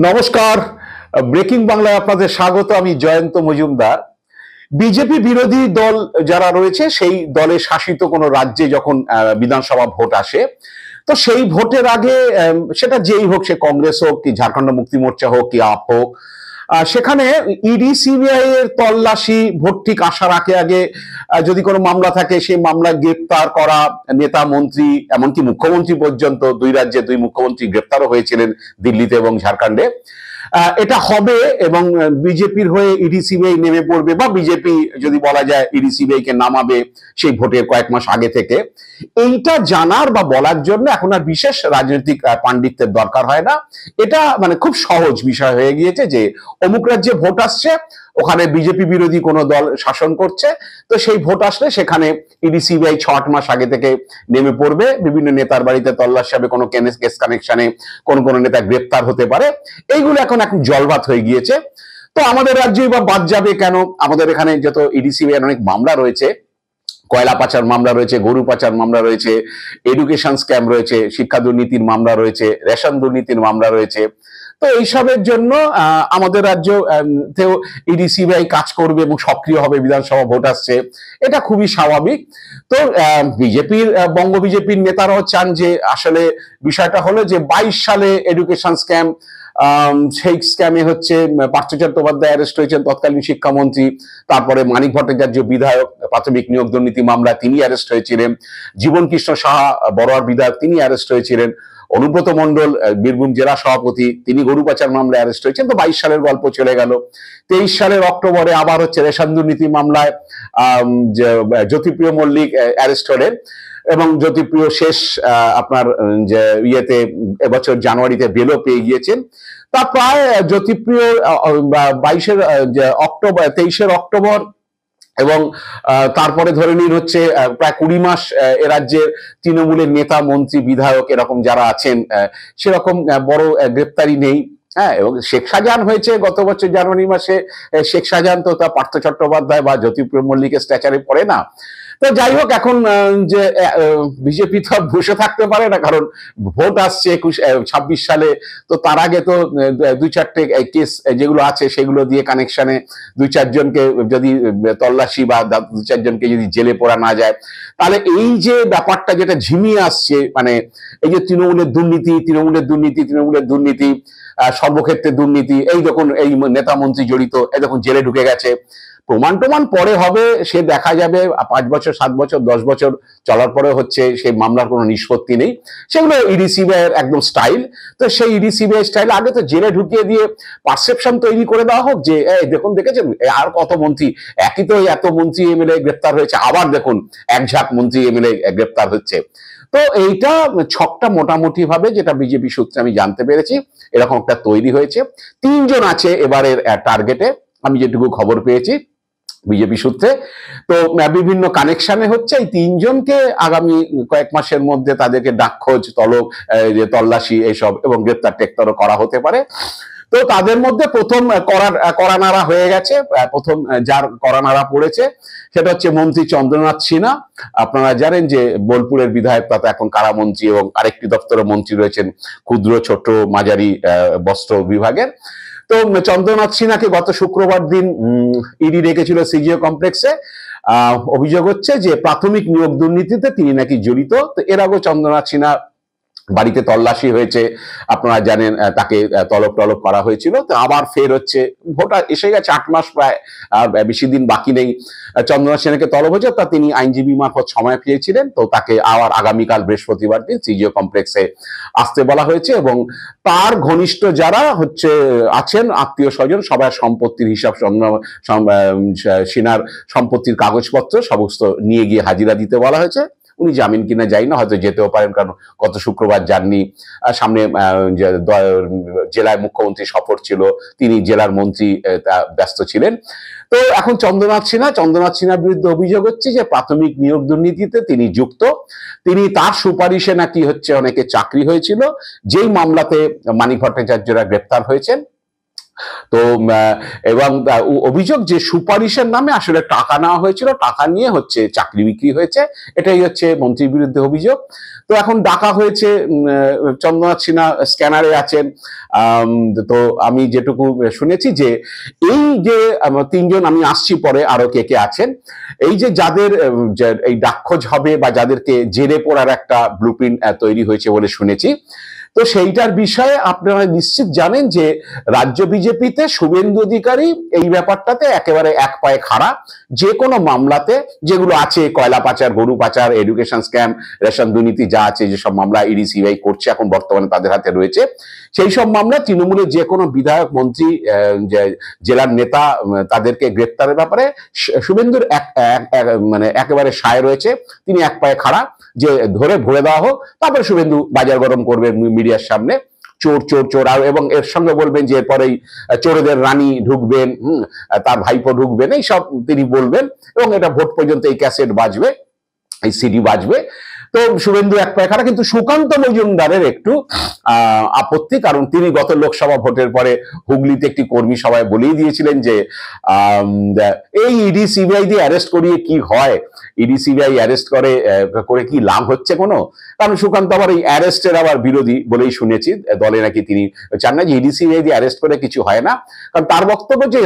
নমস্কার। ব্রেকিং বাংলায় আপনাদের স্বাগত। আমি জয়ন্ত মজুমদার। বিজেপি বিরোধী দল যারা রয়েছে সেই দলে শাসিত কোনো রাজ্যে যখন বিধানসভা ভোট আসে, তো সেই ভোটের আগে সেটা যেই হোক, সে কংগ্রেস হোক কি ঝাড়খণ্ড মুক্তি মোর্চা হোক কি আপ হোক, সেখানে ইডি সিবিআই এর তল্লাশি ভোট ঠিক আসার আগে আগে যদি কোনো মামলা থাকে সেই মামলায় গ্রেপ্তার করা নেতা মন্ত্রী, এমনকি মুখ্যমন্ত্রী পর্যন্ত, দুই রাজ্যে দুই মুখ্যমন্ত্রী গ্রেপ্তারও হয়েছিলেন, দিল্লিতে এবং ঝাড়খণ্ডে। এটা হবে এবং বিজেপির হয়ে ইডি সিবিআই নেমে পড়বে, বা বিজেপি যদি বলা যায় ইডি সিবিআই কে নামাবে সেই ভোটের কয়েক মাস আগে থেকে। এইটা জানার বা বলার জন্য এখন আর বিশেষ রাজনৈতিক পাণ্ডিত্যের দরকার হয় না। এটা মানে খুব সহজ বিষয় হয়ে গিয়েছে যে অমুক রাজ্যে ভোট আসছে, ওখানে বিজেপি বিরোধী কোনো দল শাসন করছে, তো সেই ভোট আসলে সেখানে ইডি সিবিআই 6-8 মাস আগে থেকে নেমে পড়বে। বিভিন্ন নেতার বাড়িতে তল্লাশি হবে, কোনো কেস কানেকশনে কোন নেতা গ্রেপ্তার হতে পারে। এইগুলো এখন জলভাত হয়ে গিয়েছে। তো আমাদের রাজ্যই বা বাদ যাবে কেন? আমাদের এখানে যত ইডি সিবিআই অনেক মামলা রয়েছে, কয়লা পাচার মামলা রয়েছে, গরু পাচার মামলা রয়েছে, এডুকেশন স্ক্যাম রয়েছে, শিক্ষা দুর্নীতির মামলা রয়েছে, রেশন দুর্নীতির মামলা রয়েছে। তো এইসবের জন্য আমাদের রাজ্যেও ইডি সিবিআই কাজ করবে এবং সক্রিয় হবে। বিধানসভা ভোট আসছে, এটা খুবই স্বাভাবিক। তো বিজেপির বঙ্গ বিজেপির নেতারাও চান যে আসলে বিষয়টা হলো যে 22 সালে এডুকেশন স্ক্যাম, সেই স্ক্যামে হচ্ছে পার্থ চট্টোপাধ্যায় অ্যারেস্ট হয়েছেন, তৎকালীন শিক্ষামন্ত্রী। তারপরে মানিক ভট্টাচার্য বিধায়ক, প্রাথমিক নিয়োগ দুর্নীতি মামলা, তিনি অ্যারেস্ট হয়েছিলেন। জীবন কৃষ্ণ সাহা বড়োয়ার বিধায়ক, তিনি অ্যারেস্ট হয়েছিলেন। অনুব্রত মণ্ডল বীরভূম জেলা সভাপতি, তিনি গরু পাচার মামলায় অ্যারেস্ট হয়েছেন। তো 22 সালের গল্প চলে গেল। 23 সালের অক্টোবরে আবার হচ্ছে রেশন দুর্নীতি মামলায় জ্যোতিপ্রিয় মল্লিক অ্যারেস্ট হলেন, এবং জ্যোতিপ্রিয় শেষ আপনার যে ইয়েতে এবছর জানুয়ারিতে বেলও পেয়ে গিয়েছেন। তা প্রায় জ্যোতিপ্রিয় 23 অক্টোবর এবং তারপরে ধরে নিন হচ্ছে প্রায় 20 মাস এ রাজ্যের তৃণমূলের নেতা মন্ত্রী বিধায়ক এরকম যারা আছেন, সেরকম বড় গ্রেপ্তারি নেই। হ্যাঁ, এবং শেখ শাহজাহান হয়েছে গত বছর জানুয়ারি মাসে। শেখ শাহজাহান তো তা পার্থ চট্টোপাধ্যায় বা জ্যোতিপ্রিয় মল্লিকের স্ট্যাচারে পড়ে না। তো যাই হোক, এখন যে বিজেপি তো বসে থাকতে পারে না, কারণ ভোট আসছে 26 সালে। তো তার আগে তো 2-4টে কেস যেগুলো আছে সেগুলো দিয়ে কানেকশনে 2-4 জনকে যদি তল্লাশি বা 2-4 জনকে যদি জেলে পড়া না যায়, তাহলে এই যে ব্যাপারটা যেটা ঝিমিয়ে আসছে, মানে এই যে তৃণমূলের দুর্নীতি, সর্বক্ষেত্রে দুর্নীতি, এই দেখুন এই নেতা মন্ত্রী জড়িত, এই দেখুন জেলে ঢুকে গেছে, প্রমাণ পরে হবে, সে দেখা যাবে 5 বছর 7 বছর 10 বছর চলার পরে হচ্ছে সেই মামলার কোনো নিষ্পত্তি নেই। সেগুলো ইডি সিবিআই এর একদম স্টাইল। তো সেই ইডি সিবিআই স্টাইল আগে তো জেলে ঢুকিয়ে দিয়ে পারসেপশন তৈরি করে দেওয়া হোক যে দেখেছেন আর কত মন্ত্রী, একই তো এত মন্ত্রী এমএলএ গ্রেপ্তার হয়েছে, আবার দেখুন এক ঝাঁক মন্ত্রী এমএলএ গ্রেপ্তার হচ্ছে। তো এইটা ছকটা মোটামুটি ভাবে, যেটা বিজেপি সূত্রে আমি জানতে পেরেছি, এরকম একটা তৈরি হয়েছে। 3 জন আছে এবারের টার্গেটে, আমি যেটুকু খবর পেয়েছি বিজেপি সূত্রে। তো বিভিন্ন কানেকশনে হচ্ছে এই 3 জনকে আগামী কয়েক মাসের মধ্যে তাদেরকে ডাকখোঁজ, তল্লাশি এইসব এবং গ্রেপ্তার টেক্তারও করা হতে পারে। তো তাদের মধ্যে প্রথম করানাড়া হয়ে গেছে। প্রথম যার করানাড়া পড়েছে সেটা হচ্ছে মন্ত্রী চন্দ্রনাথ সিনহা। আপনারা জানেন যে বোলপুরের বিধায়ক, তাতে এখন কারামন্ত্রী, এবং আরেকটি দপ্তরে মন্ত্রী রয়েছেন ক্ষুদ্র ছোট মাঝারি বস্ত্র বিভাগের। তো চন্দ্রনাথ সিনহাকে গত শুক্রবার দিন ইডি রেখেছিল সিজিও কমপ্লেক্সে। অভিযোগ হচ্ছে যে প্রাথমিক নিয়োগ দুর্নীতিতে তিনি নাকি জড়িত। তো এর আগে চন্দ্রনাথ সিনহা বাড়িতে তল্লাশি হয়েছে, আপনারা জানেন, তাকে তলব করা হয়েছিল। তো আবার ফের হচ্ছে, ভোট এসে গেছে, 8 মাস প্রায়, বেশি দিন বাকি নেই। চন্দ্রনাথ সিনহাকে তলব হয়েছে, তা তিনি আইনজীবী মারফত সময় পেয়েছিলেন। তো তাকে আবার আগামীকাল বৃহস্পতিবার দিন সিজিও কমপ্লেক্সে আসতে বলা হয়েছে, এবং তার ঘনিষ্ঠ যারা হচ্ছে আছেন আত্মীয় স্বজন, সবার সম্পত্তির হিসাব, সিনহার সম্পত্তির কাগজপত্র সমস্ত নিয়ে গিয়ে হাজিরা দিতে বলা হয়েছে। উনি যাবেন কিনা জানি না, হয়তো যেতেও পারেন, কারণ গত শুক্রবার যাননি। সামনে জেলায় মুখ্যমন্ত্রী সফর ছিল, তিনি জেলার মন্ত্রী ব্যস্ত ছিলেন। তো এখন চন্দ্রনাথ সিনহার বিরুদ্ধে অভিযোগ হচ্ছে যে প্রাথমিক নিয়োগ দুর্নীতিতে তিনি যুক্ত। তার সুপারিশে নাকি হচ্ছে অনেকে চাকরি হয়েছিল, যেই মামলাতে মানিক ভট্টাচার্যরা গ্রেপ্তার হয়েছেন। তো এবং অভিযোগ যে সুপারিশের নামে আসলে টাকা নেওয়া হয়েছিল, টাকা নিয়ে হচ্ছে চাকরি বিক্রি হয়েছে, এটাই হচ্ছে মন্ত্রীর বিরুদ্ধে অভিযোগ। তো এখন ডাকা হয়েছে, চন্দ্রনাথ সিনহা স্ক্যানারে আছেন। তো আমি যেটুকু শুনেছি যে এই যে তিনজন, আমি আসছি পরে আরো কে কে আছেন, এই যে যাদের এই ডাকখোঁজ হবে বা যাদেরকে জেরে পড়ার একটা ব্লুপ্রিন্ট তৈরি হয়েছে বলে শুনেছি। তো সেইটার বিষয়ে আপনারা নিশ্চিত জানেন যে রাজ্য বিজেপিতে শুভেন্দু অধিকারী এই ব্যাপারটাতে একেবারে এক পায়ে খাড়া। যে কোনো মামলাতে যেগুলো আছে, কয়লা পাচার, গরু পাচার, এডুকেশন স্ক্যাম, রেশন দুর্নীতি যা আছে, যেসব মামলা ইডি সিবিআই করছে এখন বর্তমানে তাদের হাতে রয়েছে, সেই সব মামলা তৃণমূলের যে কোনো বিধায়ক, মন্ত্রী, জেলার নেতা, তাদেরকে গ্রেপ্তারের ব্যাপারে শুভেন্দুর মানে একেবারে সায় রয়েছে। তিনি এক পায়ে খাড়া যে ধরে ভরে দেওয়া হোক, তারপরে শুভেন্দু বাজার গরম করবেন মিডিয়ার সামনে, চোর চোর চোর, আর এবং এর সঙ্গে বলবেন যে এরপরেই চোরদের রানী ঢুকবেন, তার ভাইপো ঢুকবেন, এই সব তিনি বলবেন, এবং এটা ভোট পর্যন্ত এই ক্যাসেট বাজবে, এই সিডি বাজবে। তো শুভেন্দু এক পায়ে খাড়া। কিন্তু সুকান্ত মজুমদারের একটু আপত্তি, কারণ তিনি গত লোকসভা ভোটের পরে হুগলিতে একটি কর্মী সভায় বলেই দিয়েছিলেন যে এই ইডি সিবিআই দিয়ে অ্যারেস্ট করিয়ে কি হয়, ইডি সিবিআই অ্যারেস্ট করে কি লাভ হচ্ছে কোনো। কারণ সুকান্ত আবার এই অ্যারেস্টের আবার বিরোধী বলেই শুনেছি, দলে নাকি তিনি চান না যে ইডি সিবিআই দিয়ে অ্যারেস্ট করে কিছু হয় না। কারণ তার বক্তব্য যে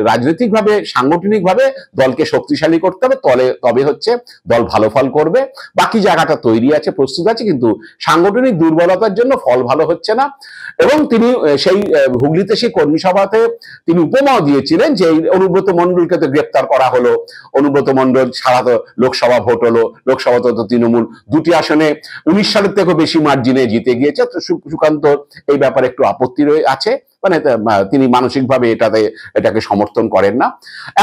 রাজনৈতিকভাবে, সাংগঠনিকভাবে দলকে শক্তিশালী করতে হবে, তবে হচ্ছে দল ভালো ফল করবে। বাকি জায়গাটা তৈরি আছে, প্রস্তুত আছে, কিন্তু সাংগঠনিক দুর্বলতার জন্য ফল ভালো হচ্ছে না। এবং তিনি সেই হুগলিতে সেই কর্মী সভাতে তিনি উপমাও দিয়েছিলেন যে অনুব্রত মণ্ডলকে তো গ্রেপ্তার করা হলো, অনুব্রত মণ্ডল ছাড়া তো লোকসভা ভোট হলো, লোকসভা তো তৃণমূল 2টি আসনে 19 সালের থেকেও বেশি মার্জিনে জিতে গিয়েছে। তো সুকান্ত এই ব্যাপারে একটু আপত্তি আছে, মানে তিনি মানসিকভাবে এটাকে সমর্থন করেন না।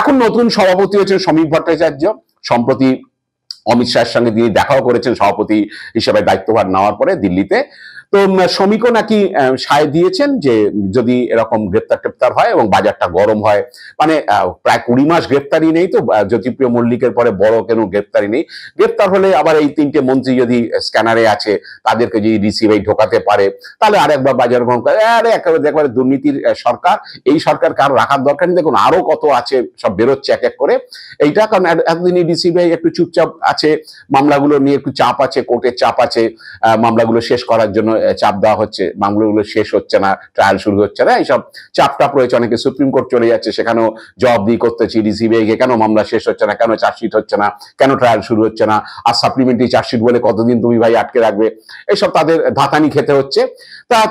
এখন নতুন সভাপতি হচ্ছেন সমীপ ভট্টাচার্য। সম্প্রতি অমিত শাহের সঙ্গে তিনি দেখাও করেছেন সভাপতি হিসেবে দায়িত্বভার নেওয়ার পরে দিল্লিতে। তো সমীকও নাকি সায় দিয়েছেন যে যদি এরকম গ্রেপ্তার হয় এবং বাজারটা গরম হয়, মানে প্রায় 20 মাস গ্রেপ্তারি নেই, তো জ্যোতিপ্রিয় মল্লিকের পরে বড় কেন গ্রেপ্তারি নেই, গ্রেপ্তার হলে আবার এই 3টে মন্ত্রী যদি স্ক্যানারে আছে তাদেরকে যদি ডিসিবিআই ঢোকাতে পারে, তাহলে আরেকবার বাজার গরম করে। আরে একেবারে দুর্নীতির সরকার, এই সরকার কারো রাখার দরকার নেই। দেখুন আরো কত আছে, সব বেরোচ্ছে এক এক করে এইটা। কারণ এতদিনই ডিসিবিআই একটু চুপচাপ আছে, মামলাগুলো নিয়ে একটু চাপ আছে, কোর্টের চাপ আছে, মামলাগুলো শেষ করার জন্য চাপ দেওয়া হচ্ছে, মামলাগুলো শেষ হচ্ছে না, ট্রায়াল শুরু হচ্ছে না, এইসব চাপটাপ রয়েছে। অনেকে সুপ্রিম কোর্ট চলে যাচ্ছে, সেখানেও জবাবদিহি করতেছি ডিসিবিআই কে, কেন মামলা শেষ হচ্ছে না, কেন চার্জশিট হচ্ছে না, কেন ট্রায়াল শুরু হচ্ছে না, আর সাপ্লিমেন্টারি চার্জশিট বলে কতদিন তুমি ভাই আটকে রাখবে, এইসব তাদের ধাতানি খেতে হচ্ছে।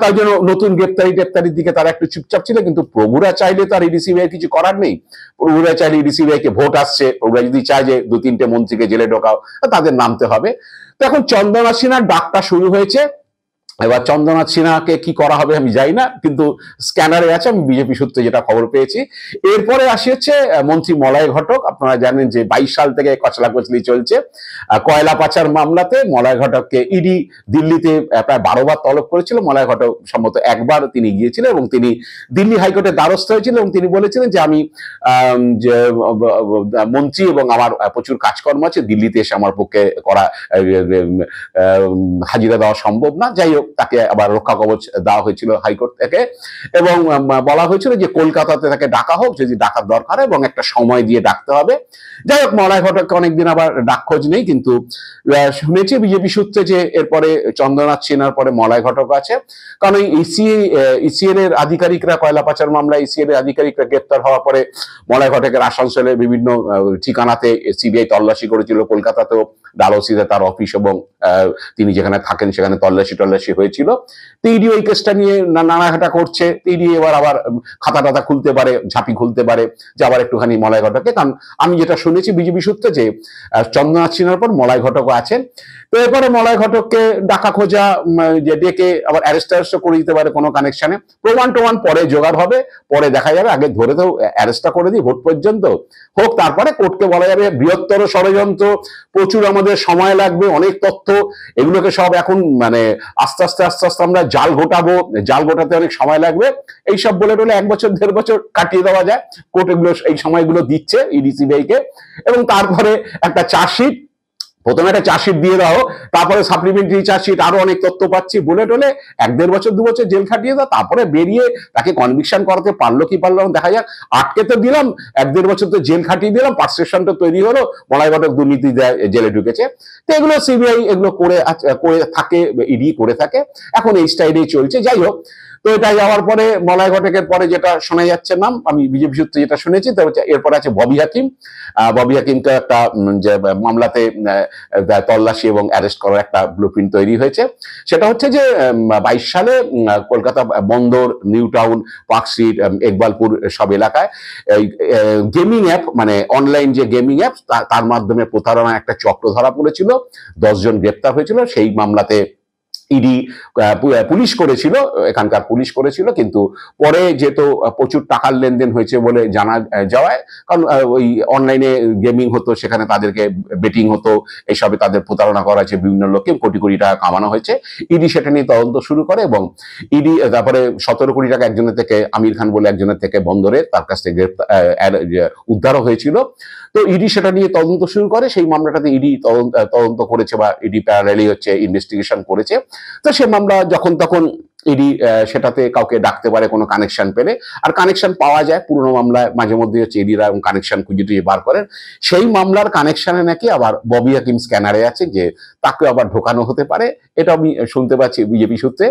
তার জন্য নতুন গ্রেপ্তারির দিকে তারা একটু চুপচাপ ছিল। কিন্তু প্রভুরা চাইলে তো আর ডিসিবিআই কিছু করার নেই। প্রভুরা চাইলে ডিসিবিআই কে, ভোট আসছে, প্রভুরা যদি চায় যে 2-3টে মন্ত্রীকে জেলে ঢোকাও, তাদের নামতে হবে। তো এখন চন্দ্রনাথ সিনহার ডাকটা শুরু হয়েছে। এবার চন্দ্রনাথ সিনহাকে কি করা হবে আমি জানি না, কিন্তু স্ক্যানারে আছে, আমি বিজেপি সূত্রে যেটা খবর পেয়েছি। এরপরে আসি হচ্ছে মন্ত্রী মলয় ঘটক। আপনারা জানেন যে 22 সাল থেকে কচলাকচলি চলছে কয়লা পাচার মামলাতে। মলয় ঘটককে ইডি দিল্লিতে প্রায় 12 বার তলব করেছিল। মলয় ঘটক সম্ভবত একবার তিনি গিয়েছিলেন এবং তিনি দিল্লি হাইকোর্টের দ্বারস্থ হয়েছিলেন এবং তিনি বলেছিলেন যে আমি যে মন্ত্রী এবং আমার প্রচুর কাজকর্ম আছে, দিল্লিতে এসে আমার পক্ষে করা হাজিরা দেওয়া সম্ভব না। যাই হোক, তাকে আবার রক্ষা কবচ দেওয়া হয়েছিল হাইকোর্ট থেকে এবং বলা হয়েছিল যে কলকাতাতে তাকে ডাকা হোক যদি ডাকার দরকার, এবং একটা সময় দিয়ে ডাকতে হবে। যাই হোক, মলয় ঘটককে অনেকদিন আবার ডাক খোঁজ নেই, কিন্তু শুনেছি বিজেপি সূত্রে যে এরপরে চন্দ্রনাথ সিনহার পরে মলয় ঘটক আছে। কারণ এই ইসিএল এর আধিকারিকরা, কয়লা পাচার মামলা ইসিএল এর আধিকারিকরা গ্রেপ্তার হওয়ার পরে মলয় ঘটকের আসানসোলের বিভিন্ন ঠিকানাতে সিবিআই তল্লাশি করেছিল, কলকাতাতেও ডালহৌসিতে তার অফিস এবং তিনি যেখানে থাকেন সেখানে তল্লাশি হয়েছিল। ইডি ওই কেসটা নিয়ে নানাঘাটা করছে। ইডি আবার খাতা টাতা খুলতে পারে, ঝাঁপি খুলতে পারে যে আবার একটুখানি মলয় ঘটককে। কারণ আমি যেটা শুনেছি বিজেপি সূত্রে যে চন্দ্রনাথ সিনহার পর মলয় ঘটকও আছেন। তো এরপরে মলয় ঘটককে ডাকা খোঁজা, যে ডেকে আবার অ্যারেস্ট করে দিতে পারে কোনো কানেকশনে, প্রমাণ পরে জোগাড় হবে, পরে দেখা যাবে। আগে ধরে তো অ্যারেস্টটা করে দিই, ভোট পর্যন্ত হোক, তারপরে কোর্টকে বলা যাবে বৃহত্তর ষড়যন্ত্র, প্রচুর আমাদের সময় লাগবে, অনেক তথ্য, এগুলোকে সব এখন মানে আস্তে আস্তে আমরা জাল ঘোটাবো, জাল ঘোটাতে অনেক সময় লাগবে, এইসব বলে টলে 1 বছর 1.5 বছর কাটিয়ে দেওয়া যায়। কোর্ট এগুলো এই সময়গুলো দিচ্ছে ইডি সিবিআই কে, এবং তারপরে একটা চার্জশিট প্রথমে একটা চার্জশিট দিয়ে দাও, তারপরে সাপ্লিমেন্টারি চার্জশিট, আরো অনেক তথ্য পাচ্ছি বলে টলে 1-1.5 বছর 2 বছর জেল খাটিয়ে দাও, তারপরে বেরিয়ে তাকে কনভিকশন করাতে পারলো কি পারলো না দেখা যাক। আটকে তো দিলাম, 1-1.5 বছর তো জেল খাটিয়ে দিলাম, পারসেপশন তো তৈরি হলো বলাই ঘটক দুর্নীতি জেলে ঢুকেছে। তো এগুলো সিবিআই এগুলো করে থাকে, ইডি করে থাকে, এখন এই স্টাইলেই চলছে। যাই হোক, তো এটা যাওয়ার পরে মলয় ঘটকের পরে যেটা শোনা যাচ্ছে নাম, আমি বিজেপি সূত্রে যেটা শুনেছি, এরপর আছে ববি হাকিম। ববি হাকিমকে একটা যে মামলাতে তল্লাশি এবং অ্যারেস্ট করার একটা ব্লুপ্রিন্ট তৈরি হয়েছে। সেটা হচ্ছে যে 22 সালে কলকাতা বন্দর, new town, park street, Ekbalpur সব এলাকায় গেমিং অ্যাপ, মানে অনলাইন যে গেমিং অ্যাপ, তার মাধ্যমে প্রতারণা একটা চক্র ধরা পড়েছিল, 10 জন গ্রেপ্তার হয়েছিল। সেই মামলাতে ইডি পুলিশ করেছিল, এখানকার পুলিশ করেছিল, কিন্তু পরে যেহেতু প্রচুর টাকার লেনদেন হয়েছে বলে জানা যাওয়ায়, কারণ ওই অনলাইনে গেমিং হতো, সেখানে তাদেরকে বেটিং হতো, এইসবে তাদের প্রতারণা করা হয়েছে, বিভিন্ন লোককে কোটি কোটি টাকা কামানো হয়েছে। ইডি সেটা নিয়ে তদন্ত শুরু করে এবং ইডি তারপরে 17 কোটি টাকা একজনের থেকে, আমির খান বলে একজনের থেকে বন্দরে, তার কাছ থেকে উদ্ধারও হয়েছিল। তো ইডি সেটা নিয়ে তদন্ত শুরু করে, সেই মামলাটাতে ইডি তদন্ত করেছে বা ইডি প্যারালালি হচ্ছে ইনভেস্টিগেশন করেছে। তো সে মামলা যখন তখন ইডি সেটাতে কাউকে ডাকতে পারে কোনো কানেকশন পেলে, আর কানেকশন পাওয়া যায় পুরনো মামলায় মাঝে মধ্যে হচ্ছে ইডিরা কানেকশন খুঁজে টুজে বার করেন। সেই মামলার কানেকশনে নাকি আবার ববি হাকিম স্ক্যানারে আছে, যে তাকে আবার ঢোকানো হতে পারে, এটা আমি শুনতে পাচ্ছি বিজেপি সূত্রে।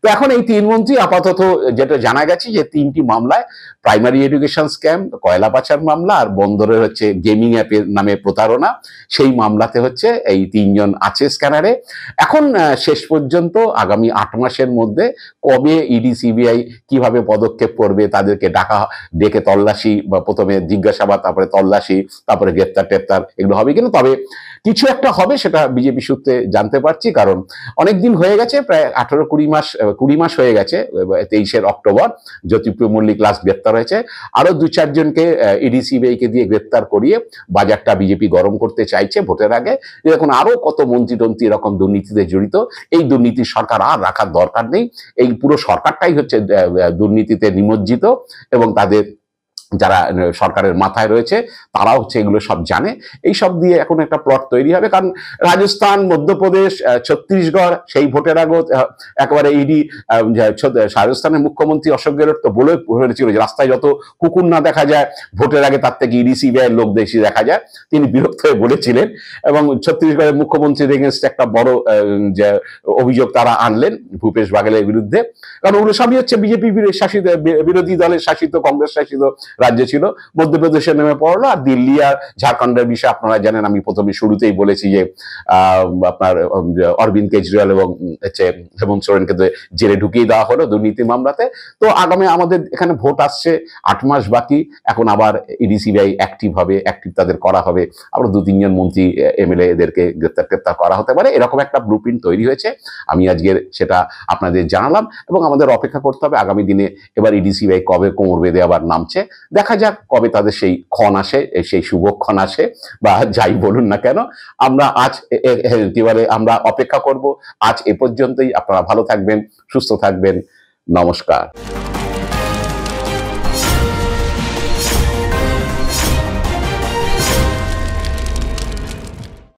তো এখন এই 3 মন্ত্রী আপাতত যেটা জানা গেছে যে 3টি মামলায়, প্রাইমারি এডুকেশন স্ক্যাম, কয়লা পাচার মামলা আর বন্দরের হচ্ছে গেমিং অ্যাপের নামে প্রতারণা, সেই মামলাতে হচ্ছে এই 3 জন আছে স্ক্যানারে। এখন শেষ পর্যন্ত আগামী 8 মাসের মধ্যে কবে ইডি সিবিআই কিভাবে পদক্ষেপ করবে, তাদেরকে ডেকে তল্লাশি, বা প্রথমে জিজ্ঞাসাবাদ, তারপরে তল্লাশি, তারপরে গ্রেপ্তার টেপ্তার, এগুলো হবে কিনা, তবে কিছু একটা হবে সেটা বিজেপি সূত্রে জানতে পারছি। কারণ অনেকদিন হয়ে গেছে, প্রায় 18-20 মাস হয়ে গেছে। 23 অক্টোবর জ্যোতিপ্রিয় মল্লিক লাস্ট গ্রেপ্তার হয়েছে, আরো 2-4 জনকে ইডি সিবিআই কে দিয়ে গ্রেপ্তার করিয়ে বাজারটা বিজেপি গরম করতে চাইছে ভোটের আগে। এখন আরো কত মন্ত্রী টন্ত্রী এরকম দুর্নীতিতে জড়িত, এই দুর্নীতির সরকার আর রাখার দরকার নেই। এই পুরো সরকারটাই হচ্ছে দুর্নীতিতে নিমজ্জিত, এবং তাদের যারা সরকারের মাথায় রয়েছে তারা হচ্ছে এগুলো সব জানে। এই সব দিয়ে এখন একটা প্লট তৈরি হবে, কারণ রাজস্থান, মধ্যপ্রদেশ, ছত্তিশগড় সেই ভোটের আগে একেবারে ইডি, রাজস্থানের মুখ্যমন্ত্রী অশোক গেহলোত তো বলে হয়েছিল যে রাস্তায় যত কুকুর না দেখা যায় ভোটের আগে, তার থেকে ইডি সিবিআই লোক বেশি দেখা যায়, তিনি বিরক্ত হয়ে বলেছিলেন। এবং ছত্তিশগড়ের মুখ্যমন্ত্রীর এগেনস্ট একটা বড় যে অভিযোগ তারা আনলেন ভূপেশ বাঘেলের বিরুদ্ধে, কারণ ওগুলো সবই হচ্ছে বিজেপি শাসিত, বিরোধী দলের শাসিত, কংগ্রেস শাসিত রাজ্য ছিল। মধ্যপ্রদেশে নেমে পড়লো, আর দিল্লি আর ঝাড়খণ্ডের বিষয়ে আপনারা জানেন, আমি প্রথমে শুরুতেই বলেছি যে আপনার অরবিন্দ কেজরিওয়াল এবং হেমন্ত সোরেনকে জেলে ঢুকিয়ে দেওয়া হলো দুর্নীতি মামলাতে। তো আগামী আমাদের এখানে ভোট আসছে, 8 মাস বাকি, এখন আবার ইডি সিবিআই অ্যাক্টিভ হবে, অ্যাক্টিভ তাদের করা হবে, আবার 2-3 জন মন্ত্রী এমএলএ এদেরকে গ্রেপ্তার করা হতে পারে, এরকম একটা ব্লুপ্রিন্ট তৈরি হয়েছে। আমি আজকের সেটা আপনাদের জানালাম, এবং আমাদের অপেক্ষা করতে হবে আগামী দিনে এবার ইডি সিবিআই কবে কোমর বেঁধে আবার নামছে, দেখা যাক কবে তাদের সেই ক্ষণ আসে, সেই শুভক্ষণ আসে, বা যাই বলুন না কেন। আমরা আজ এবারে আমরা অপেক্ষা করব। আজ এ পর্যন্তই। আপনারা ভালো থাকবেন, সুস্থ থাকবেন, নমস্কার।